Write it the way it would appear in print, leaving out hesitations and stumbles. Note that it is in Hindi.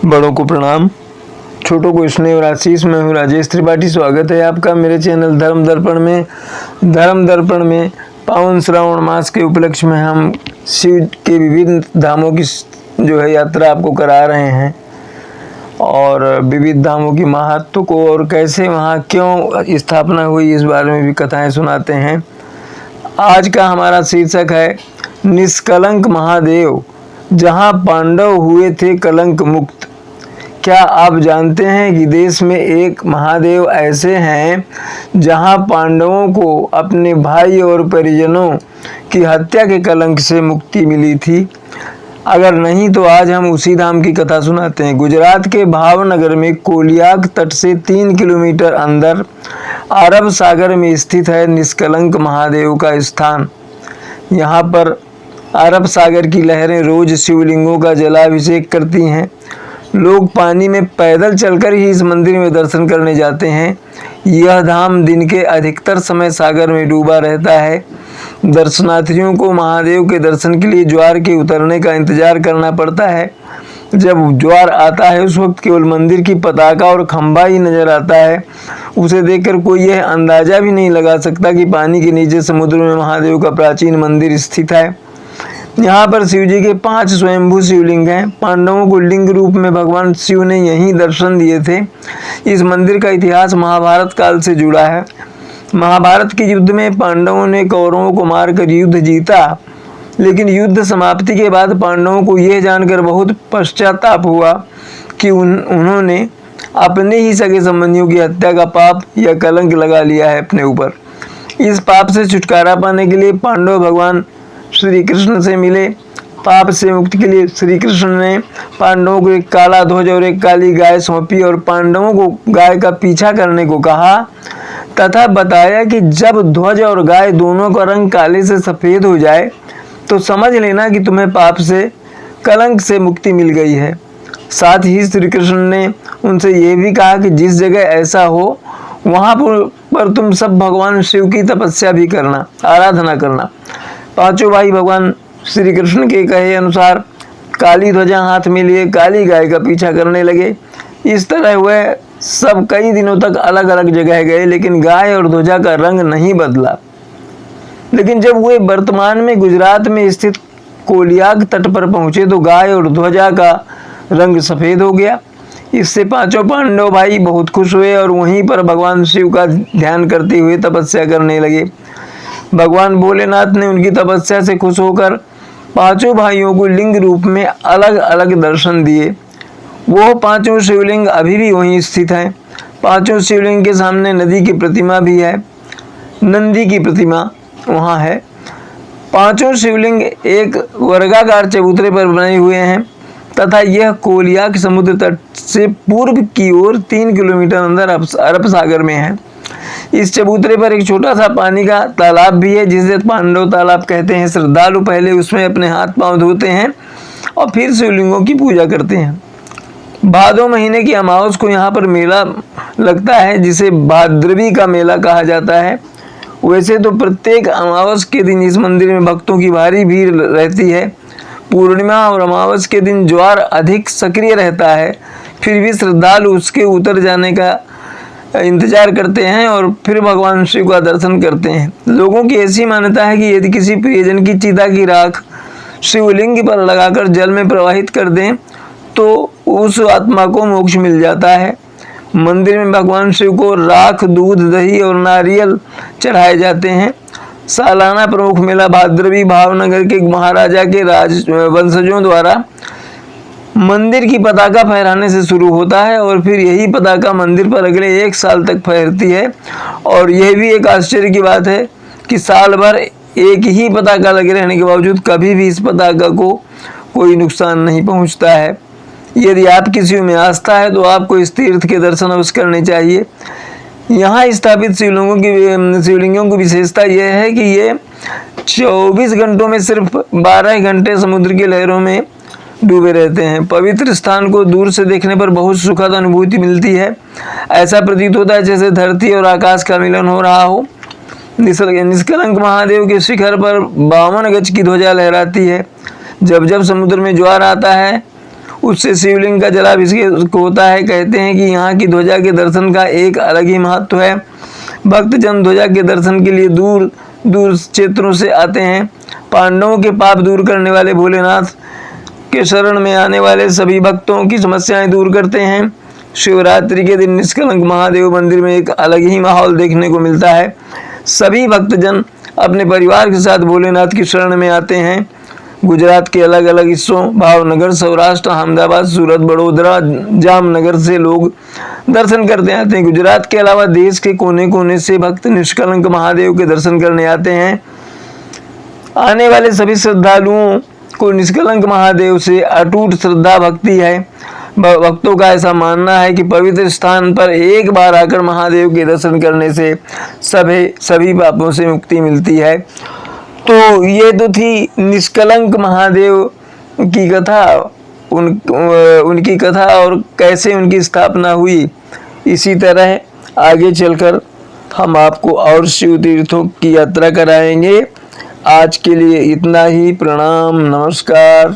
बड़ों को प्रणाम, छोटों को स्नेह और आशीष। मैं हूँ राजेश त्रिपाठी। स्वागत है आपका मेरे चैनल धर्म दर्पण में पावन श्रावण मास के उपलक्ष्य में हम शिव के विभिन्न धामों की जो है यात्रा आपको करा रहे हैं और विविध धामों की महत्व को और कैसे वहाँ क्यों स्थापना हुई इस बारे में भी कथाएं सुनाते हैं। आज का हमारा शीर्षक है निष्कलंक महादेव, जहाँ पांडव हुए थे कलंक मुक्त। क्या आप जानते हैं कि देश में एक महादेव ऐसे हैं जहां पांडवों को अपने भाई और परिजनों की हत्या के कलंक से मुक्ति मिली थी? अगर नहीं तो आज हम उसी धाम की कथा सुनाते हैं। गुजरात के भावनगर में कोलियाक तट से 3 किलोमीटर अंदर अरब सागर में स्थित है निष्कलंक महादेव का स्थान। यहाँ पर अरब सागर की लहरें रोज शिवलिंगों का जलाभिषेक करती हैं। लोग पानी में पैदल चलकर ही इस मंदिर में दर्शन करने जाते हैं। यह धाम दिन के अधिकतर समय सागर में डूबा रहता है। दर्शनार्थियों को महादेव के दर्शन के लिए ज्वार के उतरने का इंतजार करना पड़ता है। जब ज्वार आता है उस वक्त केवल मंदिर की पताका और खंभा ही नजर आता है। उसे देखकर कोई यह अंदाजा भी नहीं लगा सकता कि पानी के नीचे समुद्र में महादेव का प्राचीन मंदिर स्थित है। यहाँ पर शिव जी के 5 स्वयंभू शिवलिंग हैं। पांडवों को लिंग रूप में भगवान शिव ने यहीं दर्शन दिए थे। इस मंदिर का इतिहास महाभारत काल से जुड़ा है। महाभारत के युद्ध में पांडवों ने कौरवों को मारकर युद्ध जीता, लेकिन युद्ध समाप्ति के बाद पांडवों को यह जानकर बहुत पश्चाताप हुआ कि उन्होंने अपने ही सगे संबंधियों की हत्या का पाप या कलंक लगा लिया है अपने ऊपर। इस पाप से छुटकारा पाने के लिए पांडव भगवान श्री कृष्ण से मिले। पाप से मुक्ति के लिए श्री कृष्ण ने पांडवों को एक काला ध्वज और एक काली गाय सौंपी और पांडवों को गाय का पीछा करने को कहा तथा बताया कि जब ध्वज और गाय दोनों का रंग काले से सफेद हो जाए तो समझ लेना कि तुम्हें पाप से कलंक से मुक्ति मिल गई है। साथ ही श्री कृष्ण ने उनसे यह भी कहा कि जिस जगह ऐसा हो वहां पर तुम सब भगवान शिव की तपस्या भी करना, आराधना करना। पांचों भाई भगवान श्री कृष्ण के कहे अनुसार काली ध्वजा हाथ में लिए काली गाय का पीछा करने लगे। इस तरह वह सब कई दिनों तक अलग अलग जगह गए, लेकिन गाय और ध्वजा का रंग नहीं बदला। लेकिन जब वे वर्तमान में गुजरात में स्थित कोलियाक तट पर पहुंचे तो गाय और ध्वजा का रंग सफेद हो गया। इससे पांचों पांडव भाई बहुत खुश हुए और वहीं पर भगवान शिव का ध्यान करते हुए तपस्या करने लगे। भगवान भोलेनाथ ने उनकी तपस्या से खुश होकर पांचों भाइयों को लिंग रूप में अलग अलग दर्शन दिए। वो पांचों शिवलिंग अभी भी वहीं स्थित हैं। पांचों शिवलिंग के सामने नदी की प्रतिमा भी है, नंदी की प्रतिमा वहाँ है। पांचों शिवलिंग एक वर्गाकार चबूतरे पर बने हुए हैं तथा यह कोलियाक समुद्र तट से पूर्व की ओर 3 किलोमीटर अंदर अरब सागर में है। इस चबूतरे पर एक छोटा सा पानी का तालाब भी है जिसे पांडव तालाब कहते हैं। श्रद्धालु पहले उसमें अपने हाथ पांव धोते हैं और फिर शिवलिंगों की पूजा करते हैं। भादो महीने की अमावस को यहाँ पर मेला लगता है जिसे भाद्रवी का मेला कहा जाता है। वैसे तो प्रत्येक अमावस के दिन इस मंदिर में भक्तों की भारी भीड़ रहती है। पूर्णिमा और अमावस के दिन ज्वार अधिक सक्रिय रहता है, फिर भी श्रद्धालु उसके उतर जाने का इंतजार करते हैं और फिर भगवान शिव का दर्शन करते हैं। लोगों की ऐसी मान्यता है कि यदि किसी प्रियजन की चिता की राख शिवलिंग पर लगाकर जल में प्रवाहित कर दें तो उस आत्मा को मोक्ष मिल जाता है। मंदिर में भगवान शिव को राख, दूध, दही और नारियल चढ़ाए जाते हैं। सालाना प्रमुख मेला भाद्रवी भावनगर के महाराजा के वंशजों द्वारा मंदिर की पताका फहराने से शुरू होता है और फिर यही पताका मंदिर पर अगले 1 साल तक फहरती है। और यह भी एक आश्चर्य की बात है कि साल भर एक ही पताका लगे रहने के बावजूद कभी भी इस पताका को कोई नुकसान नहीं पहुंचता है। यदि आप किसी में आस्था है तो आपको इस तीर्थ के दर्शन अवश्य करने चाहिए। यहाँ स्थापित शिवलिंगों की विशेषता यह है कि ये 24 घंटों में सिर्फ 12 घंटे समुद्र की लहरों में डूबे रहते हैं। पवित्र स्थान को दूर से देखने पर बहुत सुखद अनुभूति मिलती है। ऐसा प्रतीत होता है जैसे धरती और आकाश का मिलन हो रहा हो। निष्कलंक महादेव के शिखर पर 52 गज की ध्वजा लहराती है। जब जब समुद्र में ज्वार आता है उससे शिवलिंग का जलाभिषेक होता है। कहते हैं कि यहाँ की ध्वजा के दर्शन का एक अलग ही महत्व है। भक्तजन ध्वजा के दर्शन के लिए दूर दूर क्षेत्रों से आते हैं। पांडवों के पाप दूर करने वाले भोलेनाथ के शरण में आने वाले सभी भक्तों की समस्याएं दूर करते हैं। शिवरात्रि के दिन निष्कलंक महादेव मंदिर में एक अलग ही माहौल देखने को मिलता है। सभी भक्तजन अपने परिवार के साथ भोलेनाथ की शरण में आते हैं। गुजरात के अलग अलग हिस्सों भावनगर, सौराष्ट्र, अहमदाबाद, सूरत, बड़ोदरा, जामनगर से लोग दर्शन करते आते हैं। गुजरात के अलावा देश के कोने कोने से भक्त निष्कलंक महादेव के दर्शन करने आते हैं। आने वाले सभी श्रद्धालुओं को निष्कलंक महादेव से अटूट श्रद्धा भक्ति है। भक्तों का ऐसा मानना है कि पवित्र स्थान पर एक बार आकर महादेव के दर्शन करने से सभी पापों से मुक्ति मिलती है। तो ये तो थी निष्कलंक महादेव की कथा, उनकी कथा और कैसे उनकी स्थापना हुई। इसी तरह आगे चलकर हम आपको और शिव तीर्थों की यात्रा कराएंगे। आज के लिए इतना ही। प्रणाम, नमस्कार।